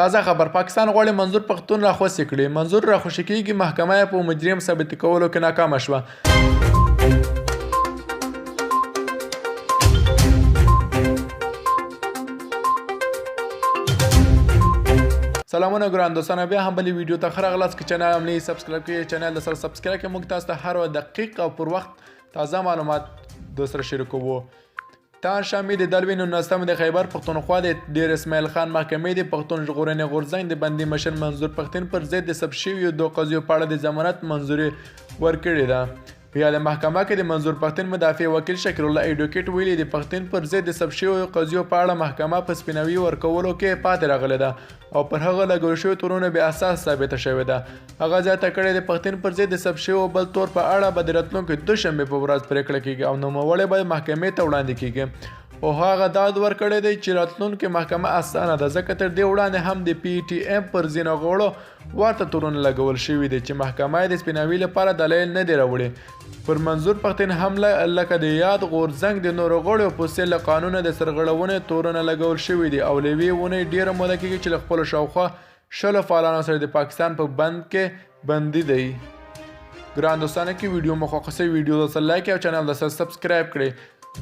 تازه خبر پاکستان غواړي منظور پښتون راخوشي کړي. منظور راخوشي کېږي، محکمه یې په مجرم ثابت کولو کې ناکامه شوه. سلامونه ګران دوستانو، بیا هم بلې ویډیو ته ښه راغلاست. که چینل هم نه یې سبسکرایب کړئ، چینل د سره سبسکرایب کړئ. موږ تاسو ته هر دقیق او پر وخت تازه معلومات د سره شریکوو. تان شامی د دلوي 19 د خیبر پښتونخوا د ډیر اسماعیل خان محکمې د پښتون ژغورنې غورځنګ د بندي مشر منظور پښتون پر ضد د ثبت شویو دوه قضیو په اړه د ضمانت منظوري ورکړې ده. په یاده محکمه کې د منظور پښتون مدافع وکیل شکر الله ایډوکیټ ویلي د پښتون پر ضد د ثبت شویو قضیو په اړه محکمه په سپیناوي ورکولو کې پاتې راغلې ده او پر هغه لګول شوي تورونه بې اساس ثابته شوې ده. هغه زیاته کړې د پښتون پر ضد د ثبت شویو بل تور په اړه به د راتلونکي دوشنبې په ورځ پرېکړه کیږي او نوموړی به محکمې ته وړاندې کیږي. او هغه داد ورکړی دی چې راتلونکې محکمه اسانه ده، ځکه تر دې وړاندې هم د پی ټي ایم پر ځینو غړو ورته تورونه لګول شوي دي چې محکمه یې د سپیناوي لپاره دلایل نه دی راوړي. پر منظور پښتون هم لکه د یاد غورځنګ د نورو غړو په څېر له قانونه د سرغړونې تورونه لګول شوي دي او له یوې اونۍ ډېره موده کېږي چې له خپلو شاوخوا 100 فعالانو سره د پاکستان په بند کې بندي دی. ګران دوستانو، کې ویډیو مو خوښه شوې ویډیو د سره لایک او چینل د سره سبسکرایب کړئ.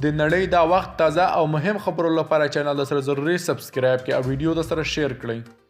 د نړۍ دا وخت تازه او مهم خبرو لپاره چینل د سره ضروري سبسکرایب کړئ او ویډیو د سره شیر کړئ.